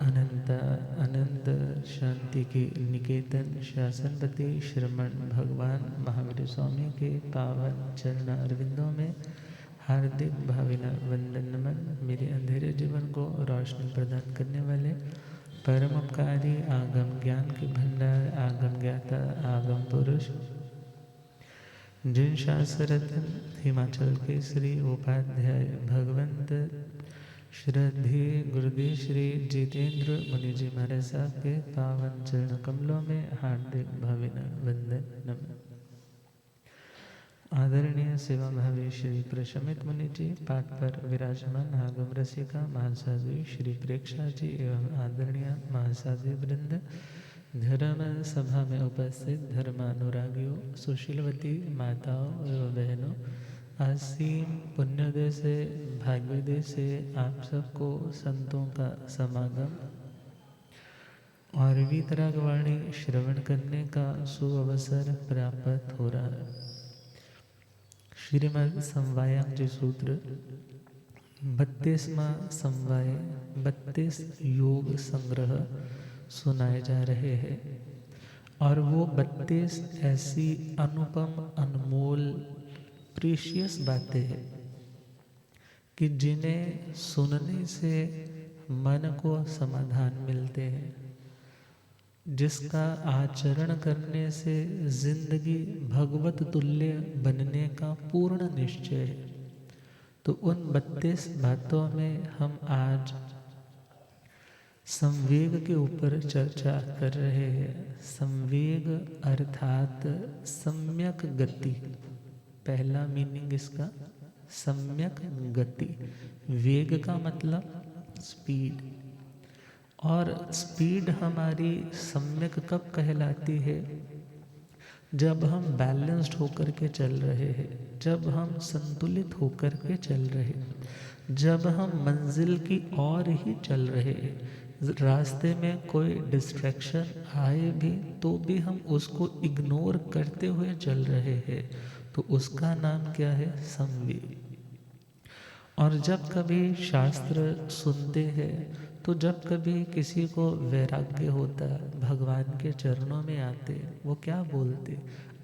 अनंत अनंत शांति के निकेतन शासनपति श्रमण भगवान महावीर स्वामी के पावन चरण अरविंदों में हार्दिक भावना वंदन नमन। मेरे अंधेरे जीवन को रोशनी प्रदान करने वाले परम उपकारी आगम ज्ञान के भंडार आगम ज्ञाता आगम पुरुष जिन शास्त्ररत्न हिमाचल के श्री उपाध्याय भगवंत श्रद्धे गुरुदेव श्री जितेंद्र मुनि जी महाराज साहब के पावन चरण कमलों में हार्दिक भावना वंदन नमन। आदरणीय सेवा भावी श्री प्रशमित मुनि जी, पाठ पर विराजमान आगम रसिका महासाध्वी श्री प्रेक्षा जी एवं आदरणीय महासाध्वी वृंद, धर्म सभा में उपस्थित धर्मानुरागियों, सुशीलवती माताओं एवं बहनों, असीम पुण्योदय से भाग्योदय से आप सबको संतों का समागम और वीतरागवाणी श्रवण करने का सुअवसर प्राप्त हो रहा है। श्रीमद् समवायम जी सूत्र 32वां समवाय 32 योग संग्रह सुनाए जा रहे हैं और वो 32 ऐसी अनुपम अनमोल प्रीशियस बातें हैं कि जिन्हें सुनने से मन को समाधान मिलते हैं, जिसका आचरण करने से जिंदगी भगवत तुल्य बनने का पूर्ण निश्चय है। तो उन 32 बातों में हम आज संवेग के ऊपर चर्चा कर रहे हैं। संवेग अर्थात सम्यक गति। पहला मीनिंग इसका सम्यक गति। वेग का मतलब स्पीड, और स्पीड हमारी सम्यक कब कहलाती है? जब हम बैलेंस्ड होकर के चल रहे हैं, जब हम संतुलित होकर के चल रहे हैं, जब हम मंजिल की ओर ही चल रहे हैं, रास्ते में कोई डिस्ट्रैक्शन आए भी तो भी हम उसको इग्नोर करते हुए चल रहे हैं, तो उसका नाम क्या है? संवेग। और जब कभी शास्त्र सुनते हैं, तो जब कभी किसी को वैराग्य होता है, भगवान के चरणों में आते, वो क्या बोलते?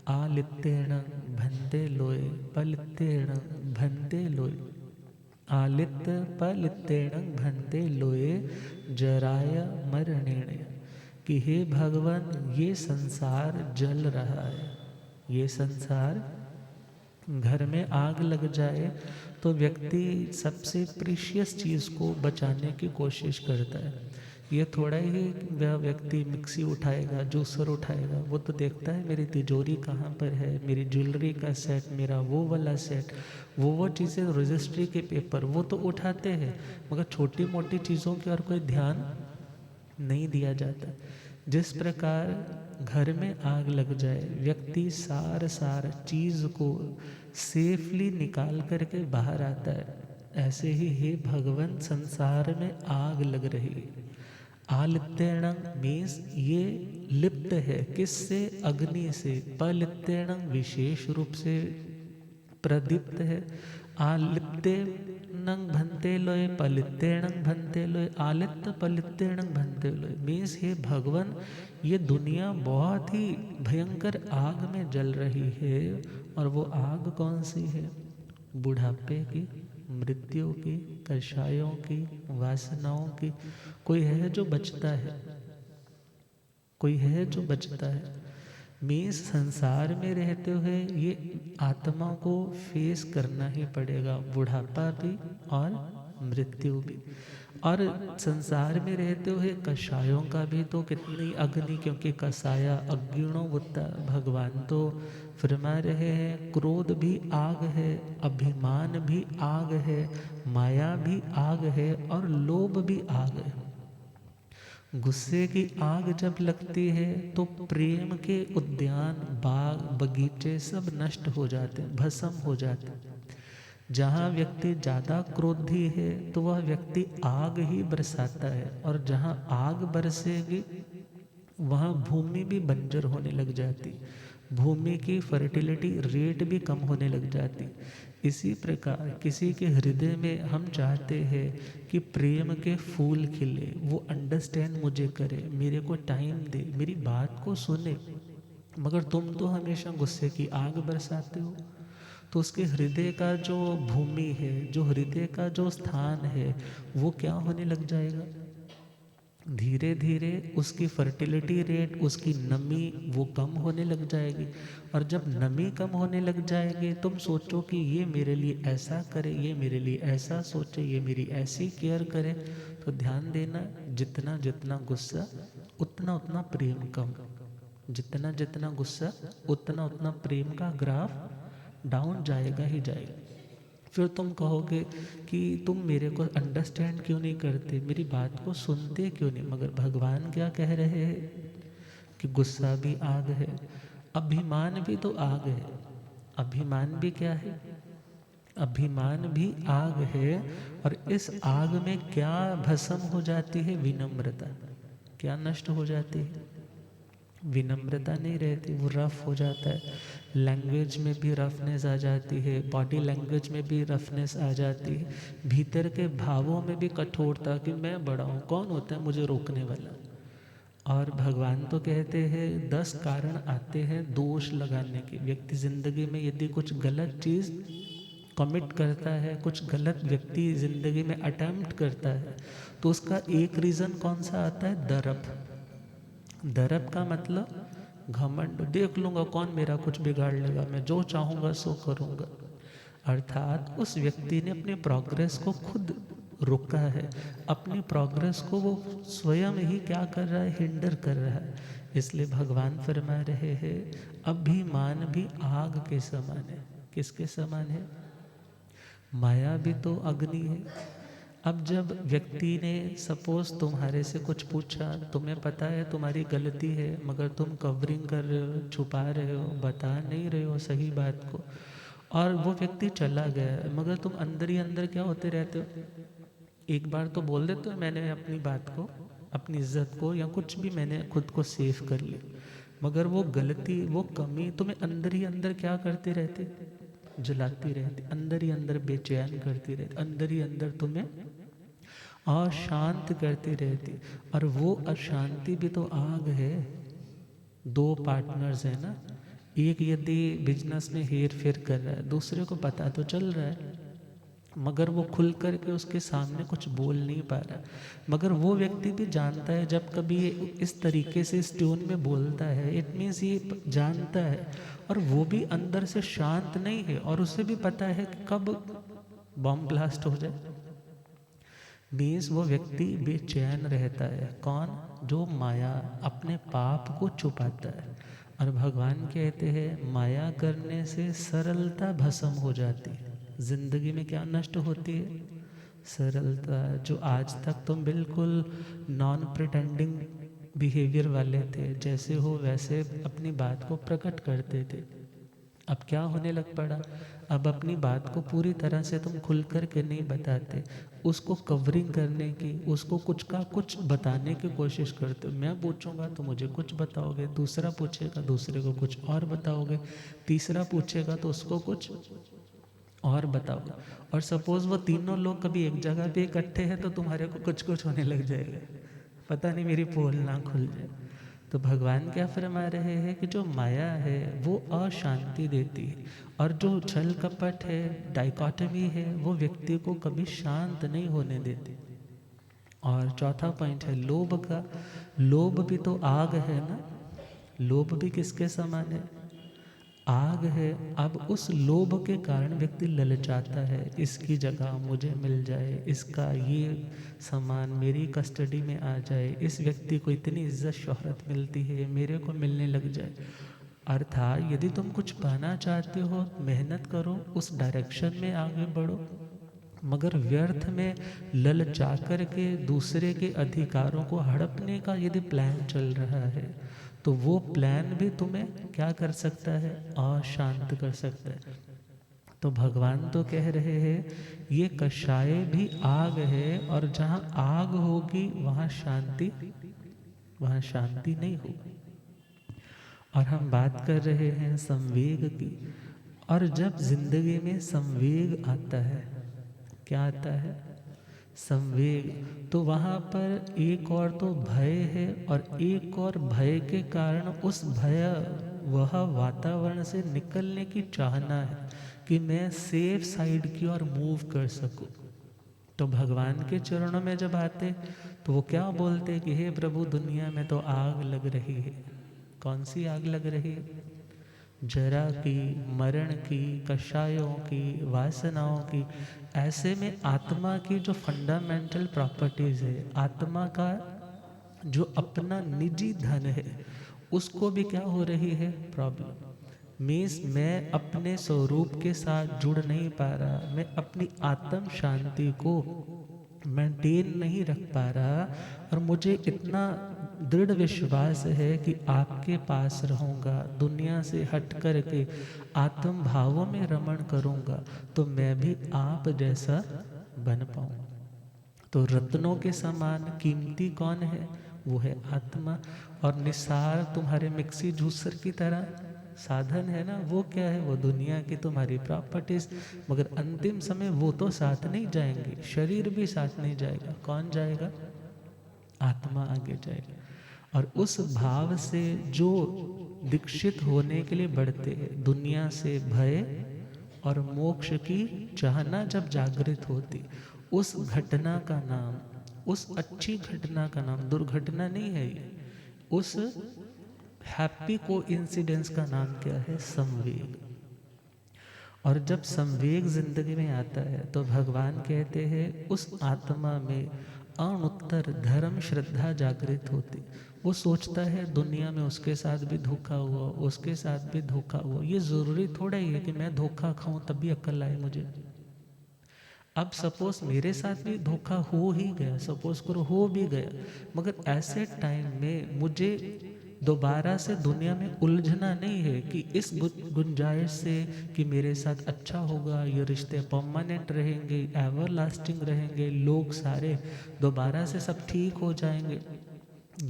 आलित्येण भन्ते लोय पलित्येण भन्ते लोय। आलित्य पलित्येण भन्ते लोय जराय मरणेण। कि हे भगवान, ये संसार जल रहा है, ये संसार, घर में आग लग जाए तो व्यक्ति सबसे प्रीशियस चीज़ को बचाने की कोशिश करता है। ये थोड़ा ही वह व्यक्ति मिक्सी उठाएगा, जूसर उठाएगा, वो तो देखता है मेरी तिजोरी कहाँ पर है, मेरी ज्वेलरी का सेट, मेरा वो वाला सेट, वो चीज़ें, रजिस्ट्री के पेपर, वो तो उठाते हैं, मगर छोटी मोटी चीज़ों की और कोई ध्यान नहीं दिया जाता। जिस प्रकार घर में आग लग जाए, व्यक्ति सार चीज़ को सेफली निकाल करके बाहर आता है, ऐसे ही हे भगवान, संसार में आग लग रही है। आलित्येण मीन्स ये लिप्त है, किससे? अग्नि से। पलित्येण विशेष रूप से प्रदीप्त है। आलित्येण भन्ते लोय पलित्येण भन्ते लोय। आलित्य पलित्येण भन्ते लोय मीन्स हे भगवान, ये दुनिया बहुत ही भयंकर आग में जल रही है। और वो आग कौन सी है? बुढ़ापे की, मृत्यु की, कषायों की, वासनाओं की। कोई है जो बचता है? कोई है जो बचता है? मीन्स संसार में रहते हुए ये आत्मा को फेस करना ही पड़ेगा, बुढ़ापा भी और मृत्यु भी। और संसार में रहते हुए कषायों का भी तो कितनी अग्नि, क्योंकि कसाया अग्निणो वुत्ता, भगवान तो फरमा रहे हैं, क्रोध भी आग है, अभिमान भी आग है, माया भी आग है और लोभ भी आग है। गुस्से की आग जब लगती है तो प्रेम के उद्यान, बाग, बगीचे सब नष्ट हो जाते, भस्म हो जाते। जहाँ व्यक्ति ज़्यादा क्रोधी है तो वह व्यक्ति आग ही बरसाता है, और जहाँ आग बरसेगी वहाँ भूमि भी बंजर होने लग जाती, भूमि की फर्टिलिटी रेट भी कम होने लग जाती। इसी प्रकार किसी के हृदय में हम चाहते हैं कि प्रेम के फूल खिले, वो अंडरस्टैंड मुझे करे, मेरे को टाइम दे, मेरी बात को सुने, मगर तुम तो हमेशा गुस्से की आग बरसाते हो। तो उसके हृदय का जो भूमि है, जो हृदय का जो स्थान है, वो क्या होने लग जाएगा, धीरे धीरे उसकी फर्टिलिटी रेट, उसकी नमी वो कम होने लग जाएगी। और जब नमी कम होने लग जाएगी, तुम सोचो कि ये मेरे लिए ऐसा करे, ये मेरे लिए ऐसा सोचे, ये मेरी ऐसी केयर करे, तो ध्यान देना, जितना जितना गुस्सा उतना उतना प्रेम कम, जितना जितना गुस्सा उतना उतना प्रेम का ग्राफ डाउन जाएगा ही जाएगा। फिर तुम कहोगे कि तुम मेरे को अंडरस्टैंड क्यों नहीं करते, मेरी बात को सुनते क्यों नहीं। मगर भगवान क्या कह रहे हैं कि गुस्सा भी आग है, अभिमान भी तो आग है। अभिमान भी क्या है, अभिमान भी आग है। और इस आग में क्या भस्म हो जाती है, विनम्रता। क्या नष्ट हो जाती है, विनम्रता नहीं रहती, वो रफ हो जाता है। लैंग्वेज में भी रफनेस आ जाती है, बॉडी लैंग्वेज में भी रफनेस आ जाती है, भीतर के भावों में भी कठोरता कि मैं बड़ा हूँ, कौन होता है मुझे रोकने वाला। और भगवान तो कहते हैं 10 कारण आते हैं दोष लगाने के। व्यक्ति ज़िंदगी में यदि कुछ गलत चीज़ कमिट करता है, कुछ गलत व्यक्ति ज़िंदगी में अटेम्प्ट करता है, तो उसका एक रीज़न कौन सा आता है, दर्प। दर्प का मतलब घमंड, देख लूँगा कौन मेरा कुछ बिगाड़ लेगा, मैं जो चाहूँगा सो करूँगा। अर्थात उस व्यक्ति ने अपने प्रोग्रेस को खुद रोका है, अपनी प्रोग्रेस को वो स्वयं ही क्या कर रहा है, हिंडर कर रहा है। इसलिए भगवान फरमा रहे हैं अभिमान भी आग के समान है। किसके समान है, माया भी तो अग्नि है। अब जब व्यक्ति ने सपोज तुम्हारे से कुछ पूछा, तुम्हें पता है तुम्हारी गलती है, मगर तुम कवरिंग कर रहे हो, छुपा रहे हो, बता नहीं रहे हो सही बात को, और वो व्यक्ति चला गया, मगर तुम अंदर ही अंदर क्या होते रहते हो, एक बार तो बोल देते हो मैंने अपनी बात को, अपनी इज्जत को, या कुछ भी मैंने खुद को सेव कर लिया, मगर वो गलती, वो कमी तुम्हें अंदर ही अंदर क्या करते रहते, जलाती रहती, अंदर ही अंदर बेचैन करती रहती, अंदर ही अंदर तुम्हें अशांत करती रहती। और वो अशांति भी तो आग है। दो पार्टनर्स है ना, एक यदि बिजनेस में हेर फेर कर रहा है, दूसरे को पता तो चल रहा है, मगर वो खुल कर के उसके सामने कुछ बोल नहीं पा रहा। मगर वो व्यक्ति भी जानता है, जब कभी ये इस तरीके से इस ट्यून में बोलता है, इट मीन्स ये जानता है, और वो भी अंदर से शांत नहीं है, और उसे भी पता है कि कब बम ब्लास्ट हो जाए। मीन्स वो व्यक्ति बेचैन रहता है। कौन, जो माया अपने पाप को छुपाता है। और भगवान कहते हैं माया करने से सरलता भस्म हो जाती है। जिंदगी में क्या नष्ट होती है, सरलता। जो आज तक तुम बिल्कुल नॉन प्रिटेंडिंग बिहेवियर वाले थे, जैसे हो वैसे अपनी बात को प्रकट करते थे, अब क्या होने लग पड़ा, अब अपनी बात को पूरी तरह से तुम खुल कर के नहीं बताते, उसको कवरिंग करने की, उसको कुछ का कुछ बताने की कोशिश करते हो। मैं पूछूंगा तो मुझे कुछ बताओगे, दूसरा पूछेगा दूसरे को कुछ और बताओगे, तीसरा पूछेगा तो उसको कुछ और बताओगे। और सपोज वो तीनों लोग कभी एक जगह पे इकट्ठे हैं तो तुम्हारे को कुछ कुछ होने लग जाएगा, पता नहीं मेरी पोल ना खुल जाए। तो भगवान क्या फरमा रहे हैं कि जो माया है वो अशांति देती है, और जो छल कपट है, डाइकोटमी है, वो व्यक्ति को कभी शांत नहीं होने देती। और चौथा पॉइंट है लोभ का। लोभ भी तो आग है ना, लोभ भी किसके समान है, आग है। अब उस लोभ के कारण व्यक्ति ललचाता है, इसकी जगह मुझे मिल जाए, इसका ये सामान मेरी कस्टडी में आ जाए, इस व्यक्ति को इतनी इज्जत शोहरत मिलती है, मेरे को मिलने लग जाए। अर्थात यदि तुम कुछ पाना चाहते हो, मेहनत करो, उस डायरेक्शन में आगे बढ़ो, मगर व्यर्थ में ललचा कर के दूसरे के अधिकारों को हड़पने का यदि प्लान चल रहा है, तो वो प्लान भी तुम्हें क्या कर सकता है, अशांत कर सकता है। तो भगवान तो कह रहे हैं ये कषाय भी आग है, और जहाँ आग होगी वहाँ शांति नहीं होगी। और हम बात कर रहे हैं संवेग की। और जब जिंदगी में संवेग आता है, क्या आता है? संवेग। तो वहाँ पर एक और तो भय है, और एक और भय के कारण उस भय वह वातावरण से निकलने की चाहना है कि मैं सेफ साइड की ओर मूव कर सकूं। तो भगवान के चरणों में जब आते तो वो क्या बोलते कि हे प्रभु, दुनिया में तो आग लग रही है। कौन सी आग लग रही है? जरा की, मरण की, कषायों की, वासनाओं की। ऐसे में आत्मा की जो फंडामेंटल प्रॉपर्टीज है, आत्मा का जो अपना निजी धन है, उसको भी क्या हो रही है? प्रॉब्लम। मीन्स मैं अपने स्वरूप के साथ जुड़ नहीं पा रहा, मैं अपनी आत्म शांति को मेंटेन नहीं रख पा रहा। और मुझे इतना दृढ़ विश्वास है कि आपके पास रहूँगा, दुनिया से हट कर के आत्म भावों में रमण करूँगा, तो मैं भी आप जैसा बन पाऊँ। तो रत्नों के समान कीमती कौन है? वो है आत्मा। और निसार तुम्हारे मिक्सी जूसर की तरह साधन है ना, वो क्या है? वो दुनिया की तुम्हारी प्रॉपर्टीज। मगर अंतिम समय वो तो साथ नहीं जाएंगे, शरीर भी साथ नहीं जाएगा। कौन जाएगा? आत्मा आगे जाएगा। और उस भाव से जो दीक्षित होने के लिए बढ़ते हैं, दुनिया से भय और मोक्ष की चाहना जब जागृत होती, उस घटना का नाम, उस अच्छी घटना का नाम, दुर्घटना नहीं है ये, उस हैप्पी को इंसिडेंस का नाम क्या है? संवेग। और जब संवेग जिंदगी में आता है तो भगवान कहते हैं उस आत्मा में अणुत्तर धर्म श्रद्धा जागृत होती। वो सोचता है दुनिया में उसके साथ भी धोखा हुआ, उसके साथ भी धोखा हुआ। ये ज़रूरी थोड़ा ही है कि मैं धोखा खाऊं तभी अक्ल आए मुझे। अब सपोज मेरे साथ भी धोखा हो ही गया, सपोज करो हो भी गया, मगर ऐसे टाइम में मुझे दोबारा से दुनिया में उलझना नहीं है कि इस गुंजाइश से कि मेरे साथ अच्छा होगा, ये रिश्ते परमानेंट रहेंगे, एवर लास्टिंग रहेंगे, लोग सारे दोबारा से सब ठीक हो जाएंगे।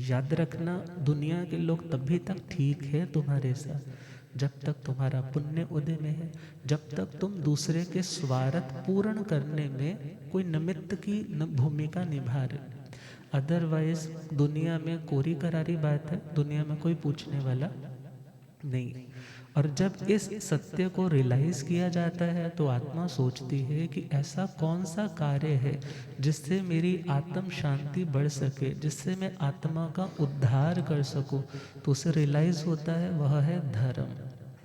याद रखना, दुनिया के लोग तभी तक ठीक है तुम्हारे साथ जब तक तुम्हारा पुण्य उदय में है, जब तक तुम दूसरे के स्वार्थ पूर्ण करने में कोई निमित्त की भूमिका निभा रहे। अदरवाइज दुनिया में कोरी करारी बात है, दुनिया में कोई पूछने वाला नहीं। और जब इस सत्य को रियलाइज किया जाता है तो आत्मा सोचती है कि ऐसा कौन सा कार्य है जिससे मेरी आत्म शांति बढ़ सके, जिससे मैं आत्मा का उद्धार कर सकूं। तो उसे रियलाइज होता है वह है धर्म।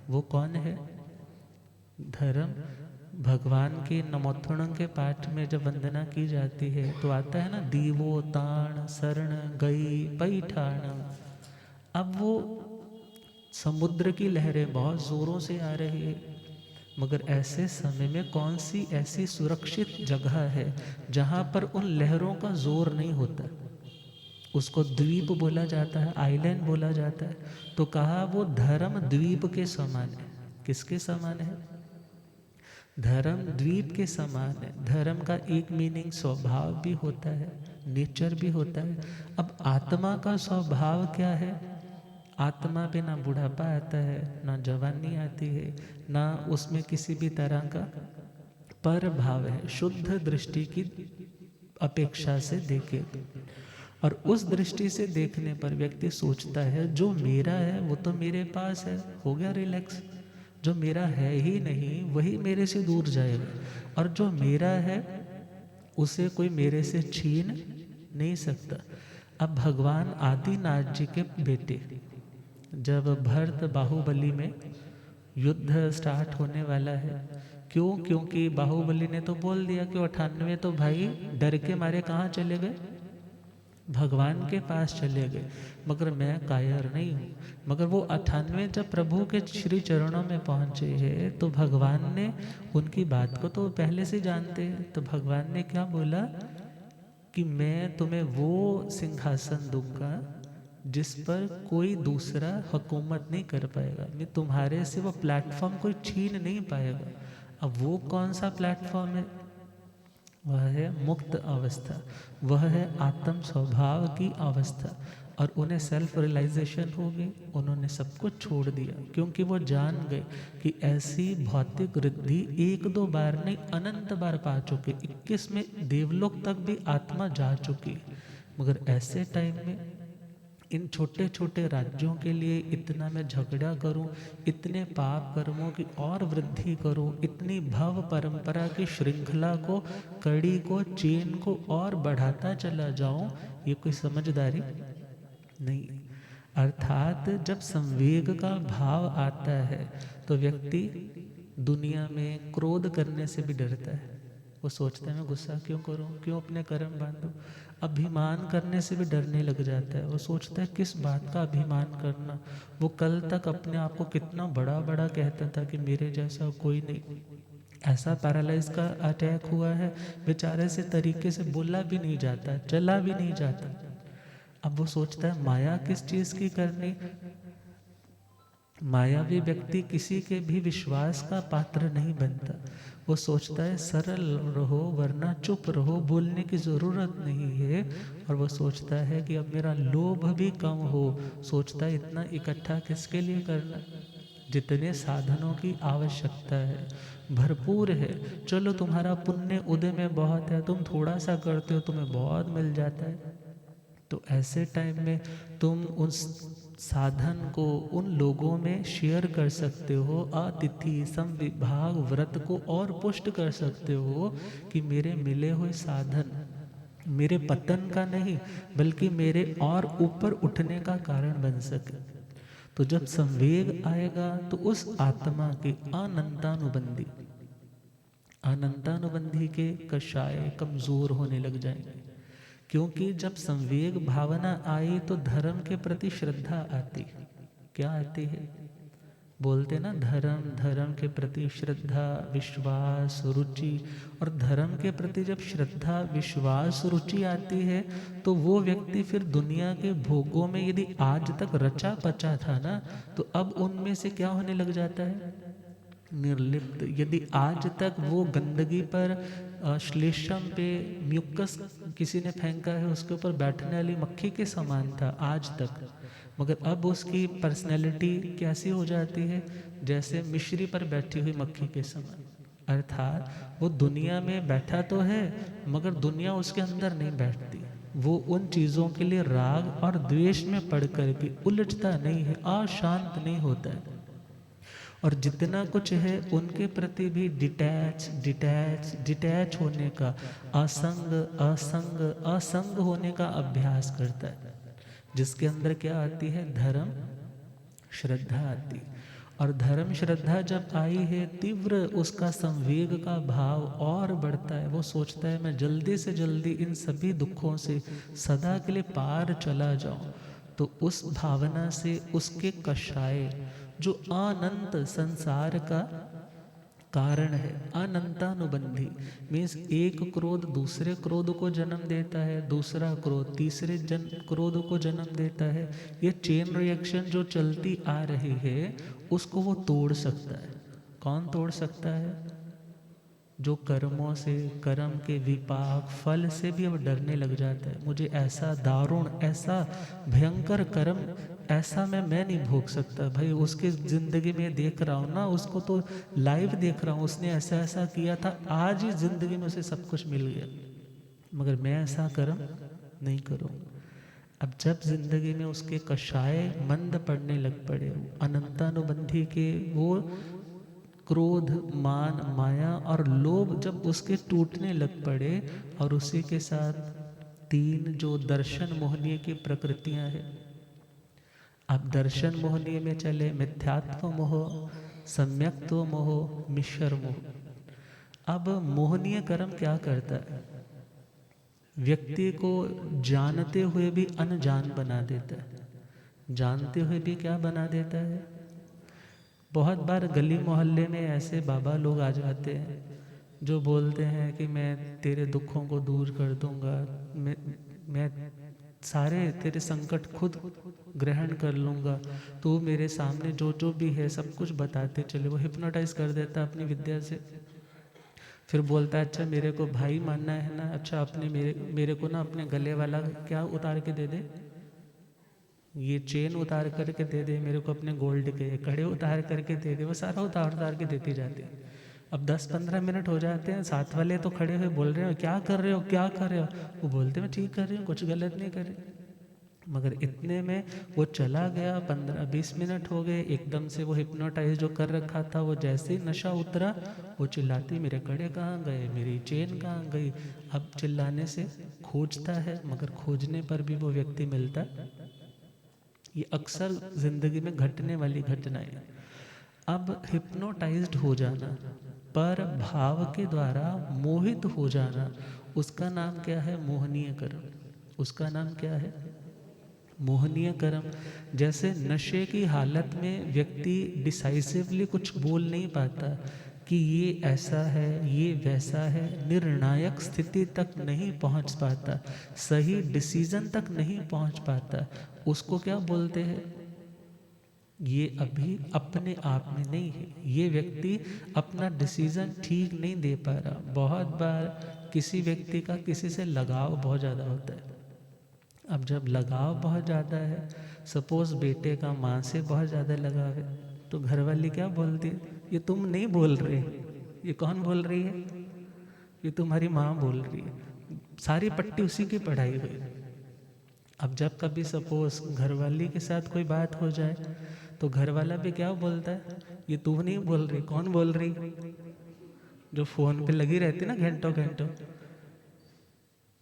वो कौन है? धर्म। भगवान के नमोत्थणम के पाठ में जब वंदना की जाती है तो आता है ना, दीवो ताण शरण गई पैठाण। अब वो समुद्र की लहरें बहुत जोरों से आ रही है, मगर ऐसे समय में कौन सी ऐसी सुरक्षित जगह है जहां पर उन लहरों का जोर नहीं होता? उसको द्वीप बोला जाता है, आइलैंड बोला जाता है। तो कहा वो धर्म द्वीप के समान है। किसके समान है? धर्म द्वीप के समान है। धर्म का एक मीनिंग स्वभाव भी होता है, नेचर भी होता है। अब आत्मा का स्वभाव क्या है? आत्मा पे ना बुढ़ापा आता है, ना जवानी आती है, ना उसमें किसी भी तरह का पर भाव है। शुद्ध दृष्टि की अपेक्षा से देखे और उस दृष्टि से देखने पर व्यक्ति सोचता है जो मेरा है वो तो मेरे पास है, हो गया रिलैक्स। जो मेरा है ही नहीं वही मेरे से दूर जाएगा, और जो मेरा है उसे कोई मेरे से छीन नहीं सकता। अब भगवान आदिनाथ जी के बेटे जब भरत बाहुबली में युद्ध स्टार्ट होने वाला है, क्यों? क्योंकि बाहुबली ने तो बोल दिया कि 98 तो भाई डर के मारे कहाँ चले गए? भगवान के पास चले गए। मगर मैं कायर नहीं हूँ। मगर वो 98 जब प्रभु के श्री चरणों में पहुँचे हैं तो भगवान ने उनकी बात को तो पहले से जानते हैं। तो भगवान ने क्या बोला कि मैं तुम्हें वो सिंहासन दूंगा जिस पर कोई दूसरा हुकूमत नहीं कर पाएगा। मैं तुम्हारे से वो प्लेटफॉर्म कोई छीन नहीं पाएगा। अब वो कौन सा प्लेटफॉर्म है? वह है मुक्त अवस्था, वह है आत्म स्वभाव की अवस्था। और उन्हें सेल्फ रियलाइजेशन हो गई, उन्होंने सब कुछ छोड़ दिया, क्योंकि वो जान गए कि ऐसी भौतिक रिद्धि एक दो बार नहीं अनंत बार पा चुके। 21 में देवलोक तक भी आत्मा जा चुकी। मगर ऐसे टाइम में इन छोटे छोटे राज्यों के लिए इतना मैं झगड़ा करूं, इतने पाप कर्मों की और वृद्धि करूं, इतनी भव परंपरा की श्रृंखला को, कड़ी को, चेन को और बढ़ाता चला जाऊं, ये कोई समझदारी नहीं। अर्थात जब संवेग का भाव आता है तो व्यक्ति दुनिया में क्रोध करने से भी डरता है। वो सोचता है मैं गुस्सा क्यों करूं, क्यों अपने कर्म बांधूं। अभिमान करने से भी डरने लग जाता है। वो सोचता है किस बात का अभिमान करना। वो कल तक अपने आप को कितना बड़ा बड़ा कहता था कि मेरे जैसा कोई नहीं। ऐसा पैरालाइज का अटैक हुआ है, बेचारे से तरीके से बोला भी नहीं जाता, चला भी नहीं जाता। अब वो सोचता है माया किस चीज़ की करनी। मायावी व्यक्ति किसी के भी विश्वास का पात्र नहीं बनता। वो सोचता है सरल रहो वरना चुप रहो, बोलने की ज़रूरत नहीं है। और वो सोचता है कि अब मेरा लोभ भी कम हो। सोचता है इतना इकट्ठा किसके लिए करना, जितने साधनों की आवश्यकता है भरपूर है। चलो तुम्हारा पुण्य उदय में बहुत है, तुम थोड़ा सा करते हो तुम्हें बहुत मिल जाता है। तो ऐसे टाइम में तुम उस साधन को उन लोगों में शेयर कर सकते हो, अतिथि संविभाग व्रत को और पुष्ट कर सकते हो कि मेरे मिले हुए साधन मेरे पतन का नहीं बल्कि मेरे और ऊपर उठने का कारण बन सके। तो जब संवेग आएगा तो उस आत्मा के अनंतानुबंधी के कषाय कमजोर होने लग जाएंगे। क्योंकि जब संवेग भावना आई तो धर्म के प्रति श्रद्धा आती। क्या आती है? बोलते ना धर्म के प्रति श्रद्धा, विश्वास, रुचि। और धर्म के प्रति जब श्रद्धा, विश्वास, रुचि आती है तो वो व्यक्ति फिर दुनिया के भोगों में यदि आज तक रचा पचा था ना, तो अब उनमें से क्या होने लग जाता है? निर्लिप्त। यदि आज तक वो गंदगी पर श्लेषम पे म्यूकस किसी ने फेंका है, उसके ऊपर बैठने वाली मक्खी के समान था आज तक, मगर अब उसकी पर्सनैलिटी कैसी हो जाती है? जैसे मिश्री पर बैठी हुई मक्खी के समान। अर्थात वो दुनिया में बैठा तो है मगर दुनिया उसके अंदर नहीं बैठती। वो उन चीज़ों के लिए राग और द्वेष में पड़ कर के उलझता नहीं है, अशांत नहीं होता है। और जितना कुछ है उनके प्रति भी डिटैच होने का, असंग होने का अभ्यास करता है। जिसके अंदर क्या आती है? धर्म श्रद्धा आती। और धर्म श्रद्धा जब आई है, तीव्र उसका संवेग का भाव और बढ़ता है। वो सोचता है मैं जल्दी से जल्दी इन सभी दुखों से सदा के लिए पार चला जाऊं। तो उस भावना से उसके कषाय जो अनंत संसार का कारण है, अनंतानुबंधी मीन्स एक क्रोध दूसरे क्रोध को जन्म देता है, दूसरा क्रोध तीसरे क्रोध को जन्म देता है। ये चेन रिएक्शन जो चलती आ रही है उसको वो तोड़ सकता है। कौन तोड़ सकता है? जो कर्मों से, कर्म के विपाक फल से भी अब डरने लग जाता है। मुझे ऐसा दारुण, ऐसा भयंकर कर्म ऐसा मैं नहीं भोग सकता। भाई उसके ज़िंदगी में देख रहा हूँ ना, उसको तो लाइव देख रहा हूँ, उसने ऐसा ऐसा किया था, आज ही ज़िंदगी में उसे सब कुछ मिल गया, मगर मैं ऐसा कर्म नहीं करूँगा। अब जब जिंदगी में उसके कषाय मंद पड़ने लग पड़े, अनंतानुबंधी के वो क्रोध, मान, माया और लोभ जब उसके टूटने लग पड़े, और उसी के साथ तीन जो दर्शन मोहनीय की प्रकृतियां हैं। अब दर्शन मोहनीय में चले मिथ्यात्व मोह, सम्यक्त्व मोह, मिश्र मोह। अब मोहनीय कर्म क्या करता है? व्यक्ति को जानते हुए भी अनजान बना देता है, जानते हुए भी क्या बना देता है? बहुत बार गली मोहल्ले में ऐसे बाबा लोग आ जाते हैं जो बोलते हैं कि मैं तेरे दुखों को दूर कर दूंगा, मैं सारे तेरे संकट खुद ग्रहण कर लूँगा, तो मेरे सामने जो जो भी है सब कुछ बताते चले। वो हिप्नोटाइज कर देता अपनी विद्या से। फिर बोलता है अच्छा मेरे को भाई मानना है ना, अच्छा अपने मेरे को ना अपने गले वाला क्या उतार के दे दे, ये चेन उतार करके दे दे, मेरे को अपने गोल्ड के कड़े उतार करके दे दे। वो सारा उतार उतार के देती जाती। अब 10-15 मिनट हो जाते हैं, साथ वाले तो खड़े हुए बोल रहे हो क्या कर रहे हो क्या कर रहे हो, वो बोलते मैं ठीक कर रही हूँ, कुछ गलत नहीं कर रही। मगर इतने में वो चला गया, 15-20 मिनट हो गए, एकदम से वो हिप्नोटाइज जो कर रखा था वो जैसे ही नशा उतरा, वो चिल्लाती मेरे कड़े कहाँ गए, मेरी चेन कहाँ गई। अब चिल्लाने से खोजता है, मगर खोजने पर भी वो व्यक्ति मिलता। ये अक्सर जिंदगी में घटने वाली घटनाएं। अब हिप्नोटाइज्ड हो जाना, पर भाव के द्वारा मोहित हो जाना, उसका नाम क्या है? मोहनीय कर्म। उसका नाम क्या है? मोहनीय कर्म। जैसे नशे की हालत में व्यक्ति डिसाइसिवली कुछ बोल नहीं पाता कि ये ऐसा है ये वैसा है, निर्णायक स्थिति तक नहीं पहुंच पाता, सही डिसीजन तक नहीं पहुंच पाता, उसको क्या बोलते हैं? ये अभी अपने आप में नहीं है, ये व्यक्ति अपना डिसीजन ठीक नहीं दे पा रहा। बहुत बार किसी व्यक्ति का किसी से लगाव बहुत ज़्यादा होता है। अब जब लगाव बहुत ज़्यादा है, सपोज बेटे का माँ से बहुत ज़्यादा लगाव है, तो घरवाली क्या बोलती है? ये तुम नहीं बोल रहे, ये कौन बोल रही है? ये तुम्हारी माँ बोल रही है। सारी पट्टी उसी की पढ़ाई हुई। अब जब कभी सपोज घरवाली के साथ कोई बात हो जाए, तो घरवाला भी क्या बोलता है? ये तू नहीं बोल रही, कौन बोल रही? जो फोन पे लगी रहती ना घंटों घंटों।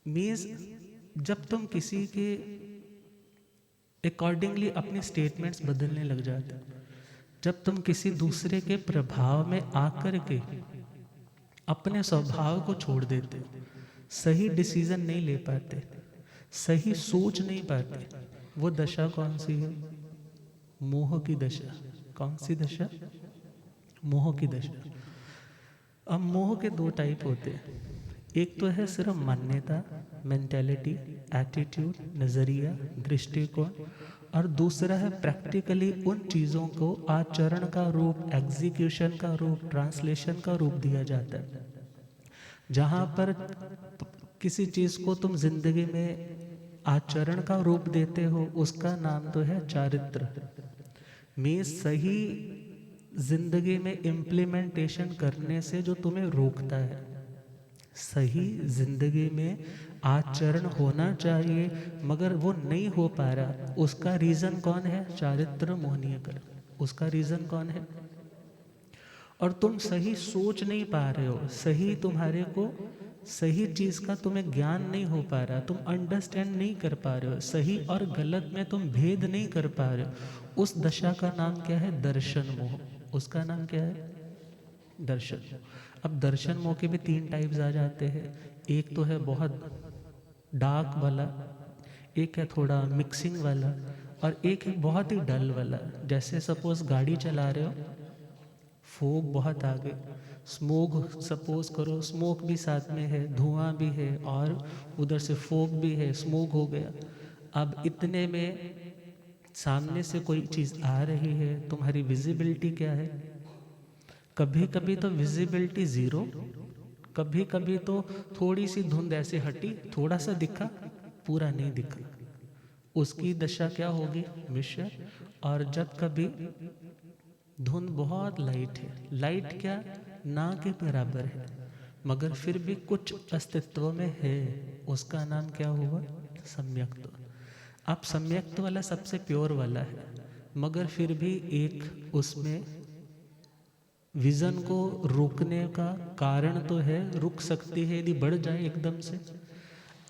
मीन्स जब तुम किसी के अकॉर्डिंगली अपने स्टेटमेंट्स बदलने लग जाते, जब तुम किसी दूसरे के प्रभाव में आकर के अपने स्वभाव को छोड़ देते, सही डिसीजन नहीं ले पाते, सही सोच नहीं पाते, वो दशा कौन सी है? मोह की दशा। कौन सी दशा? मोह की दशा। अब मोह के दो टाइप होते हैं। एक तो है सिर्फ मान्यता, मेंटेलिटी, एटीट्यूड, नजरिया, दृष्टिकोण, और दूसरा है प्रैक्टिकली उन चीज़ों को आचरण का रूप, एग्जीक्यूशन का रूप, ट्रांसलेशन का रूप दिया जाता है। जहाँ पर किसी चीज़ को तुम जिंदगी में आचरण का रूप देते हो, उसका नाम तो है चारित्र। में सही जिंदगी में इम्प्लीमेंटेशन करने से जो तुम्हें रोकता है, सही जिंदगी में आचरण होना चाहिए मगर वो नहीं हो पा रहा, उसका रीजन कौन है? चारित्र, मोहनीय कर्म। उसका रीजन कौन है? और तुम सही सोच नहीं पा रहे हो, सही तुम्हारे को सही चीज का तुम्हें ज्ञान नहीं हो पा रहा, तुम अंडरस्टैंड नहीं कर पा रहे हो, सही और गलत में तुम भेद नहीं कर पा रहे हो, उस दशा का नाम क्या है? दर्शन मोह। उसका नाम क्या है? दर्शन। अब दर्शन मोह के भी 3 टाइप्स आ जाते हैं। एक तो है बहुत डार्क वाला, एक है थोड़ा मिक्सिंग वाला, और एक है बहुत ही डल वाला। जैसे सपोज गाड़ी चला रहे हो, फोग बहुत आगे, स्मोक सपोज करो, स्मोक भी साथ में है, धुआं भी है, और उधर से फोग भी है, स्मोक हो गया। अब इतने में सामने से कोई चीज़ आ रही है, तुम्हारी विजिबिलिटी क्या है? कभी कभी तो विजिबिलिटी ज़ीरो, कभी कभी तो थोड़ी सी धुंध ऐसे हटी, थोड़ा सा दिखा, पूरा नहीं दिखा। उसकी दशा क्या होगी? मिश्र। और जब कभी धुंध बहुत लाइट है, लाइट क्या ना के बराबर है, मगर फिर भी कुछ अस्तित्व में है, उसका नाम क्या हुआ? सम्यक्त्व। अब सम्यक्त्व वाला सबसे प्योर वाला है, मगर फिर भी एक उसमें विजन को रोकने का कारण तो है, रुक सकती है यदि बढ़ जाए एकदम से।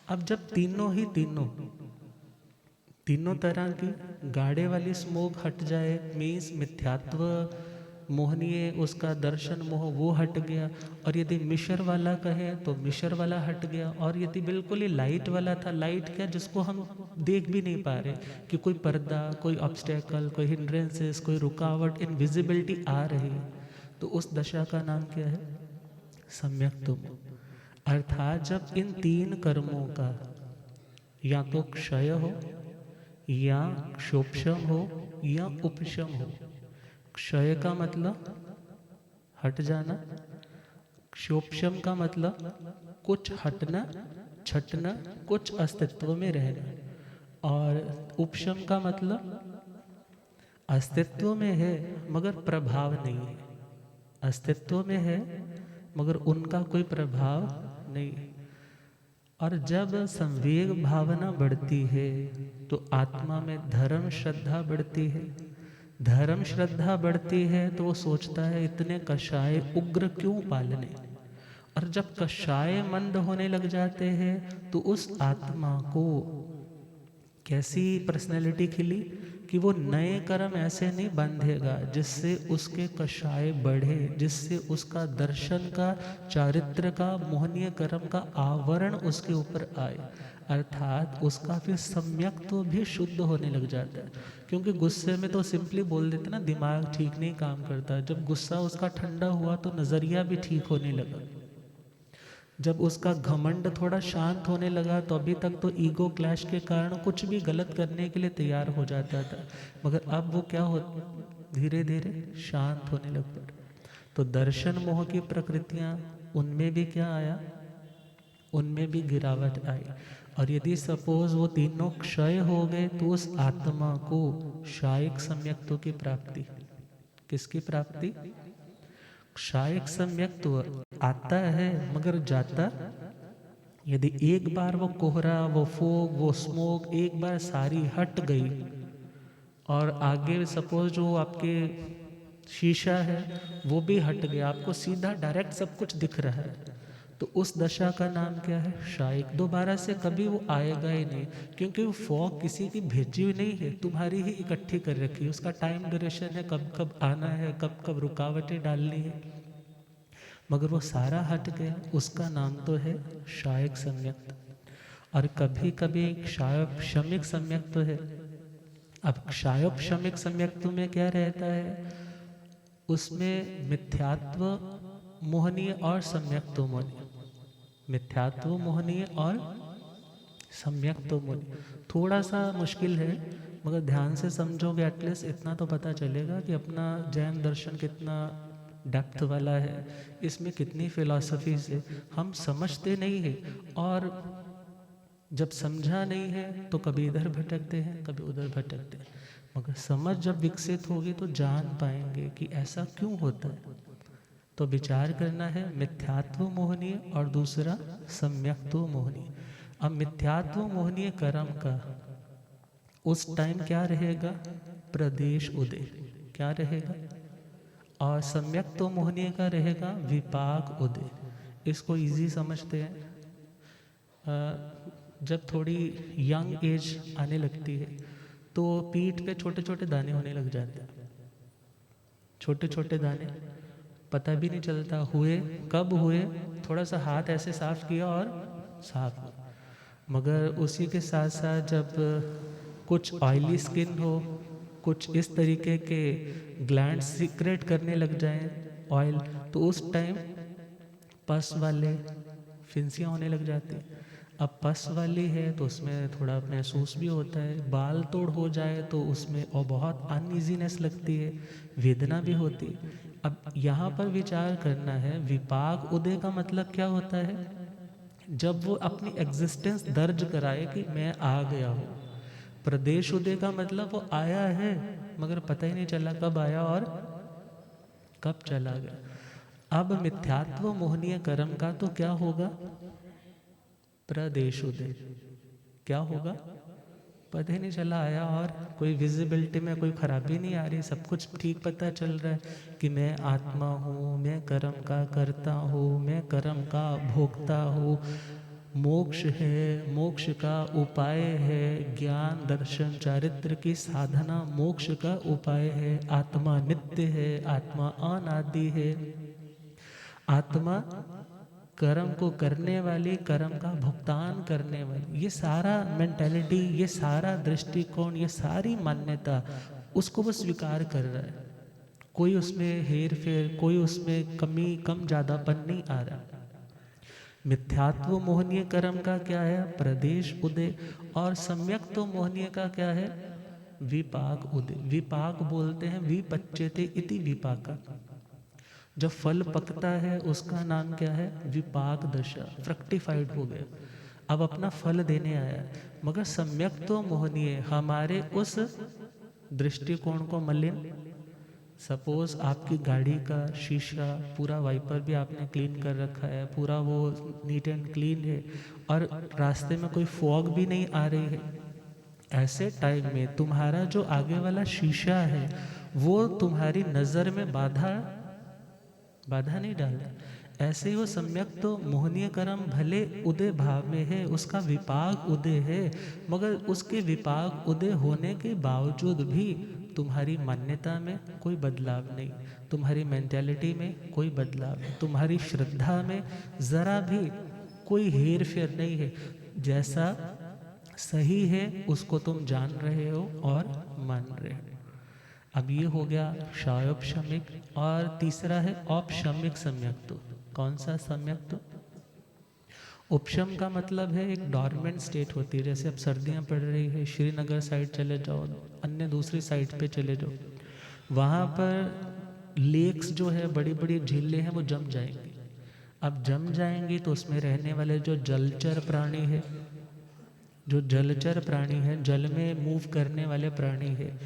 अब जब तीनों तरह की गाढ़े वाली स्मोक हट जाए, मीन्स मिथ्यात्व, मोहनीय, उसका दर्शन मोह वो हट गया, और यदि मिश्र वाला कहें तो मिश्र वाला हट गया, और यदि बिल्कुल ही लाइट वाला था, लाइट क्या जिसको हम देख भी नहीं पा रहे कि कोई पर्दा, कोई ऑब्स्टेकल, कोई हिंड्रेंसेस, कोई रुकावट, इनविजिबिलिटी आ रही है, तो उस दशा का नाम क्या है? सम्यक्त्व। अर्थात जब इन 3 कर्मों का या तो क्षय हो, या क्षोपशम हो, या उपशम हो। क्षय का मतलब हट जाना, क्षोपशम का मतलब कुछ हटना, छटना, कुछ अस्तित्व में रहना। और उपशम का मतलब अस्तित्व में है मगर प्रभाव नहीं है, अस्तित्व में है मगर उनका कोई प्रभाव नहीं। और जब संवेग भावना बढ़ती है तो आत्मा में धर्म श्रद्धा बढ़ती है। धर्म श्रद्धा बढ़ती है तो वो सोचता है इतने कषाय उग्र क्यों पालने। और जब कषाय मंद होने लग जाते हैं तो उस आत्मा को कैसी पर्सनैलिटी खिली कि वो नए कर्म ऐसे नहीं बांधेगा जिससे उसके कषाय बढ़े, जिससे उसका दर्शन का, चारित्र का, मोहनीय कर्म का आवरण उसके ऊपर आए। अर्थात उसका फिर सम्यक तो भी शुद्ध होने लग जाता है। क्योंकि गुस्से में तो सिंपली बोल देते ना, दिमाग ठीक नहीं काम करता। जब गुस्सा उसका ठंडा हुआ तो नज़रिया भी ठीक होने लगा। जब उसका घमंड थोड़ा शांत होने लगा तो अभी तक तो ईगो क्लैश के कारण कुछ भी गलत करने के लिए तैयार हो जाता था, मगर अब वो क्या हो, धीरे धीरे शांत होने लग पड़ा। तो दर्शन मोह की प्रकृतियां, उनमें भी क्या आया, उनमें भी गिरावट आई। और यदि सपोज वो तीनों क्षय हो गए तो उस आत्मा को शायिक सम्यक्तों की प्राप्ति, किसकी प्राप्ति, शायिक सम्यक तो आता है मगर जाता। यदि एक बार वो कोहरा, वो फोग, वो स्मोक एक बार सारी हट गई और आगे सपोज जो आपके शीशा है वो भी हट गया, आपको सीधा डायरेक्ट सब कुछ दिख रहा है, तो उस दशा का नाम क्या है, शायिक। दोबारा से कभी वो आएगा ही नहीं, क्योंकि वो फॉग किसी की भेजी हुई नहीं है, तुम्हारी ही इकट्ठी कर रखी है। उसका टाइम ड्यूरेशन है, कब कब आना है, कब कब रुकावटें डालनी है, मगर वो सारा हट गया, उसका नाम तो है शायिक सम्यक्त। और कभी कभी क्षायोपशमिक सम्यक्त तो है। अब क्षायोपशमिक सम्यक्त में क्या रहता है, उसमें मिथ्यात्व मोहनीय और सम्यक्तो मोहनीय, मिथ्यात्व मोहनीय और सम्यक्तो मोहनीय। थोड़ा सा मुश्किल है मगर ध्यान से समझोगे एटलीस्ट इतना तो पता चलेगा कि अपना जैन दर्शन कितना डेप्थ वाला है, इसमें कितनी फिलॉसफी से हम समझते नहीं है। और जब समझा नहीं है तो कभी इधर भटकते हैं, कभी उधर भटकते हैं, मगर समझ जब विकसित होगी तो जान पाएंगे कि ऐसा क्यों होता है। तो विचार करना है मिथ्यात्व मोहनीय और दूसरा सम्यक्तो मोहनीय। अब मिथ्यात्व मोहनीय कर्म का उस टाइम क्या रहेगा, प्रदेश उदय, क्या रहेगा। और सम्यक्तो मोहनीय का रहेगा विपाक उदय। इसको इजी समझते हैं, जब थोड़ी यंग एज आने लगती है तो पीठ पे छोटे छोटे दाने होने लग जाते हैं, छोटे छोटे दाने, पता भी नहीं चलता हुए कब हुए, थोड़ा सा हाथ ऐसे साफ किया और साफ हुआ। मगर उसी के साथ साथ जब कुछ ऑयली स्किन हो, कुछ इस तरीके के ग्लैंड सीक्रेट करने लग जाएं ऑयल, तो उस टाइम पस वाले फिंसियाँ होने लग जाती हैं। अब पस वाली है तो उसमें थोड़ा महसूस भी होता है, बाल तोड़ हो जाए तो उसमें और बहुत अनईजीनेस लगती है, वेदना भी होती है। अब यहाँ पर विचार करना है विपाक उदय का मतलब क्या होता है, जब वो अपनी एग्जिस्टेंस दर्ज कराए कि मैं आ गया हूँ। प्रदेश उदय का मतलब वो आया है मगर पता ही नहीं चला कब आया और कब चला गया। अब मिथ्यात्व मोहनीय कर्म का तो क्या होगा, प्रदेश उदय, क्या होगा, पता ही नहीं चला आया और कोई विजिबिलिटी में कोई खराबी नहीं आ रही, सब कुछ ठीक पता चल रहा है कि मैं आत्मा हूँ, मैं कर्म का करता हूँ, मैं कर्म का भोगता हूँ। मोक्ष है, मोक्ष का उपाय है, ज्ञान दर्शन चारित्र की साधना मोक्ष का उपाय है। आत्मा नित्य है, आत्मा अनादि है, आत्मा कर्म को करने वाली, कर्म का भुगतान करने वाली। ये सारा मेंटालिटी, ये सारा दृष्टिकोण, ये सारी मान्यता उसको वो स्वीकार कर रहा है। कोई उसमें हेर फेर, कोई उसमें कमी कम ज़्यादापन नहीं आ रहा। मिथ्यात्व मोहनीय कर्म का क्या है, प्रदेश उदय। और सम्यक तो मोहनीय का क्या है, विपाक उदय। विपाक बोलते हैं विपच्यते इति विपाका, जब फल पकता है उसका नाम क्या है? विपाक दशा, फ्रक्टिफाइड हो गया, अब अपना फल देने आया। मगर सम्यक तो मोहनीय हमारे उस दृष्टिकोण को मलिन। सपोज आपकी गाड़ी का शीशा पूरा, वाइपर भी आपने क्लीन कर रखा है, पूरा वो नीट एंड क्लीन है, और रास्ते में कोई फॉग भी नहीं आ रही है, ऐसे टाइम में तुम्हारा जो आगे वाला शीशा है वो तुम्हारी नज़र में बाधा नहीं डालता। ऐसे ही वो सम्यक तो मोहनीय कर्म भले उदय भाव में है, उसका विपाक उदय है, मगर उसके विपाक उदय होने के बावजूद भी तुम्हारी मान्यता में कोई बदलाव नहीं, तुम्हारी मेंटालिटी में कोई बदलाव नहीं, तुम्हारी श्रद्धा में ज़रा भी कोई हेर फेर नहीं है। जैसा सही है उसको तुम जान रहे हो और मान रहे हो। अब ये हो गया शायोपशमिक, और तीसरा है औपशमिक सम्यक्त्व। कौन सा सम्यक्त्व? उपशम का मतलब है एक डॉर्मेंट स्टेट होती है, जैसे अब सर्दियाँ पड़ रही है, श्रीनगर साइड चले जाओ, अन्य दूसरी साइड पे चले जाओ, वहाँ पर लेक्स जो है, बड़ी बड़ी झीलें हैं, वो जम जाएंगी। अब जम जाएंगी तो उसमें रहने वाले जो जलचर प्राणी है, जो जलचर प्राणी है, जल में मूव करने वाले प्राणी है,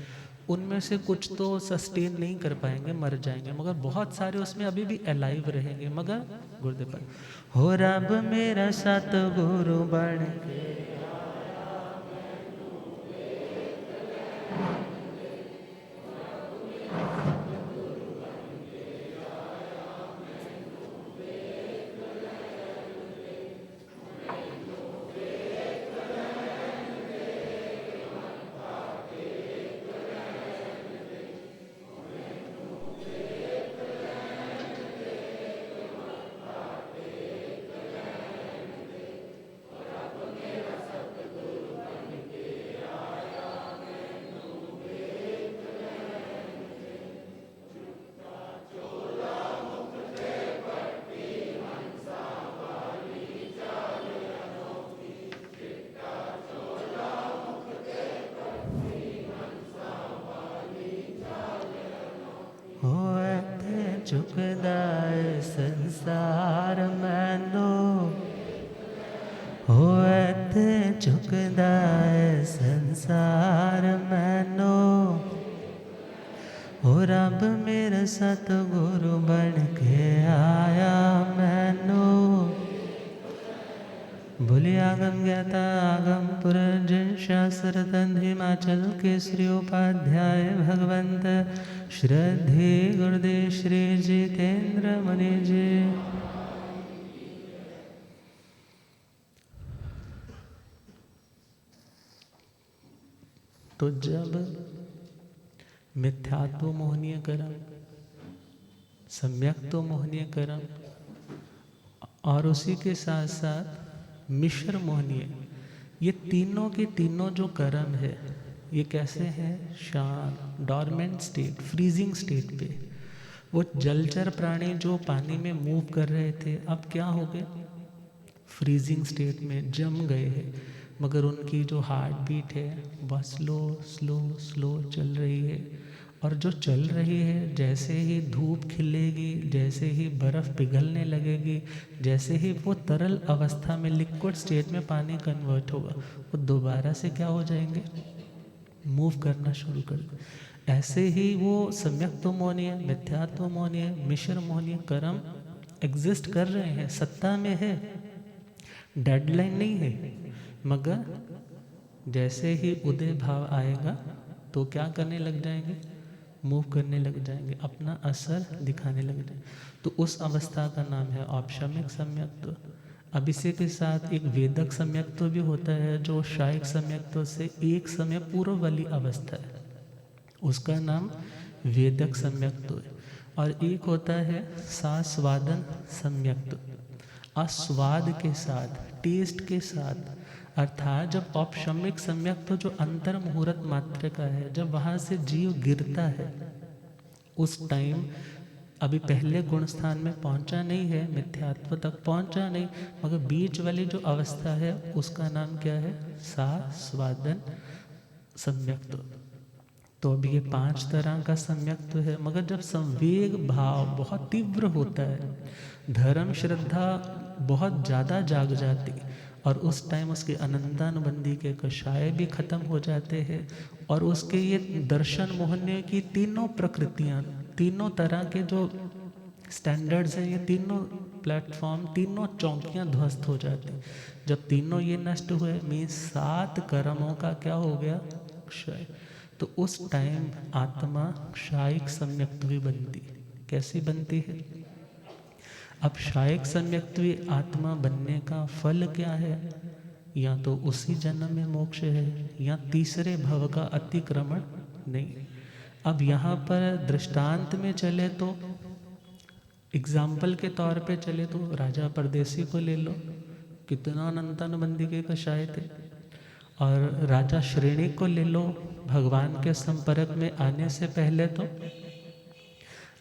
उनमें से कुछ तो सस्टेन नहीं कर पाएंगे, मर जाएंगे, मगर बहुत सारे उसमें अभी भी अलाइव रहेंगे। मगर गुरुदेव पर हो रब मेरा सतगुरु बन के, झुकदा है संसार मैनू, होए ते झुकदा है संसार मैनू, हो रब मेरा सतगुरु बन के आया मैनू। बोले आगम ज्ञाता आगम पुरंजन शास्त्र तंध हिमाचल केसरी उपाध्याय भगवंत श्रद्धे गुरुदेव श्री जितेंद्र मुनि जी। तो जब मिथ्यात्व मोहनीय कर्म, सम्यक्त्व मोहनीय कर्म, और उसी के साथ साथ मिश्र मोहनीय, ये तीनों के तीनों जो कर्म है, ये कैसे हैं? शांत, डॉर्मेंट स्टेट, फ्रीजिंग स्टेट पे। वो जलचर प्राणी जो पानी में मूव कर रहे थे, अब क्या हो गए? फ्रीजिंग स्टेट में जम गए हैं, मगर उनकी जो हार्ट बीट है वह स्लो स्लो स्लो चल रही है। और जो चल रही है, जैसे ही धूप खिलेगी, जैसे ही बर्फ़ पिघलने लगेगी, जैसे ही वो तरल अवस्था में, लिक्विड स्टेट में पानी कन्वर्ट होगा, वो दोबारा से क्या हो जाएंगे? मूव करना शुरू कर दें। ऐसे ही वो सम्यक्त्व मोहनीय, मिथ्यात्व मोहनीय, मिश्र मोहनीय कर्म एग्जिस्ट कर रहे हैं, सत्ता में है, डेडलाइन नहीं है, मगर जैसे ही उदय भाव आएगा तो क्या करने लग जाएंगे? मूव करने लग जाएंगे, अपना असर दिखाने लग जाएंगे। तो उस अवस्था का नाम है औपशमिक सम्यक्त्व। अब इसी के साथ एक वेदक सम्यक्त्व भी होता है, जो शायिक सम्यक्त्व से एक समय पूर्व वाली अवस्था है, उसका नाम वेदक सम्यक्त्व है। और एक होता है सास्वादन सम्यक्त्व, आस्वाद के साथ, टेस्ट के साथ, अर्थात जब औपशमिक सम्यक्त्व जो अंतर मुहूर्त मात्र का है, जब वहाँ से जीव गिरता है, उस टाइम अभी पहले गुण स्थान में पहुँचा नहीं है, मिथ्यात्व तक पहुँचा नहीं, मगर बीच वाली जो अवस्था है उसका नाम क्या है? सास्वादन सम्यक्त्व। तो अब ये 5 तरह का सम्यक्त्व है, मगर जब संवेग भाव बहुत तीव्र होता है, धर्म श्रद्धा बहुत ज़्यादा जाग जाती, और उस टाइम उसके अनंतानुबंधी के कषाय भी खत्म हो जाते हैं, और उसके ये दर्शन मोहन्य की तीनों प्रकृतियाँ, तीनों तरह के जो स्टैंडर्ड्स हैं, ये तीनों प्लेटफॉर्म, तीनों चौकियाँ ध्वस्त हो जाती। जब तीनों ये नष्ट हुए, मीन्स 7 कर्मों का क्या हो गया, क्षय। तो उस टाइम आत्मा क्षायिक सम्यक्त्वी बनती। कैसी बनती है? अब क्षायिक सम्यक्त्वी आत्मा बनने का फल क्या है? या तो उसी जन्म में मोक्ष है, या तीसरे भव का अतिक्रमण नहीं। अब यहाँ पर दृष्टांत में चले तो, एग्जाम्पल के तौर पे चले तो राजा परदेसी को ले लो, कितना अनंतानुबंधी के कषाय थे। और राजा श्रेणी को ले लो, भगवान के संपर्क में आने से पहले तो।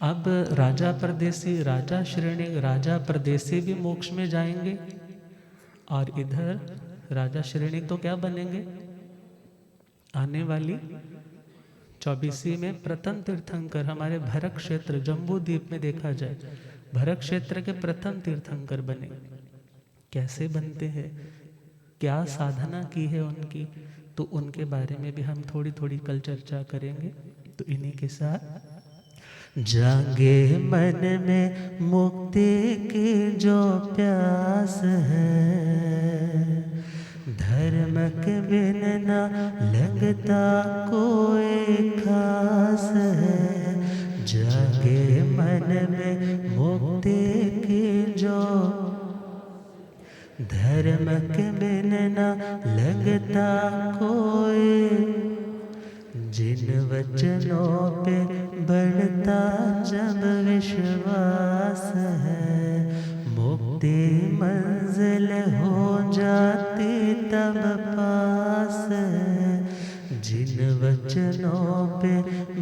अब राजा परदेसी, राजा श्रेणी, राजा परदेसी भी मोक्ष में जाएंगे, और इधर राजा श्रेणी तो क्या बनेंगे? आने वाली 24वीं में प्रथम तीर्थंकर, हमारे भरत क्षेत्र जम्बू द्वीप में देखा जाए, भरत क्षेत्र के प्रथम तीर्थंकर बने। कैसे बनते हैं, क्या साधना की है उनकी, तो उनके बारे में भी हम थोड़ी थोड़ी कल चर्चा करेंगे। तो इन्हीं के साथ, जागे मन में मुक्ति की जो प्यास है, धर्म के बिन न लगता कोई खास है। जागे मन में मुक्ति की जो, धर्म के बिन न लगता कोई, जिन वचनों पे बढ़ता जब विश्वास है, मुक्ति मंजिल हो जाती तब पास है। जिन वचनों पे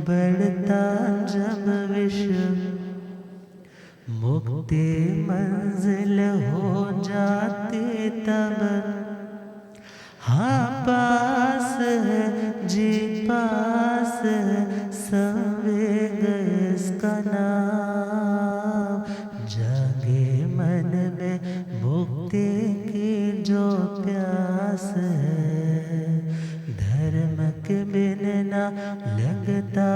बढ़ता जब विश्वास, मुक्ति मंजिल हो जाती तब, हाँ पास है जी पास है, संवेग इसका नाम। जागे मन में मुक्ति की जो प्यास है, धर्म के बिन ना लगता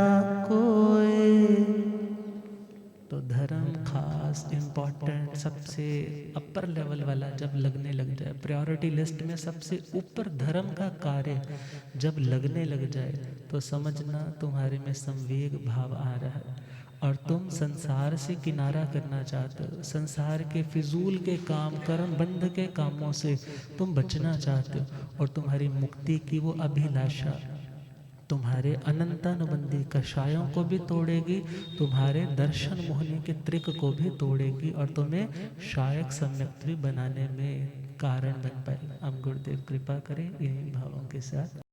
कोई। तो धर्म खास इम्पोर्टेंट, सबसे अपर लेवल वाला जब लगने लग जाए, प्रायोरिटी लिस्ट में सबसे ऊपर धर्म का कार्य जब लगने लग जाए, तो समझना तुम्हारे में संवेग भाव आ रहा है, और तुम संसार से किनारा करना चाहते हो। संसार के फिजूल के काम, कर्म बंध के कामों से तुम बचना चाहते हो, और तुम्हारी मुक्ति की वो अभिलाषा तुम्हारे अनंतानुबंधी कषायों को भी तोड़ेगी, तुम्हारे दर्शन मोहनी के त्रिक को भी तोड़ेगी, और तुम्हें क्षायक सम्यक्त्वी बनाने में कारण बन पाएगी। हम गुरुदेव कृपा करें इन्हीं भावों के साथ।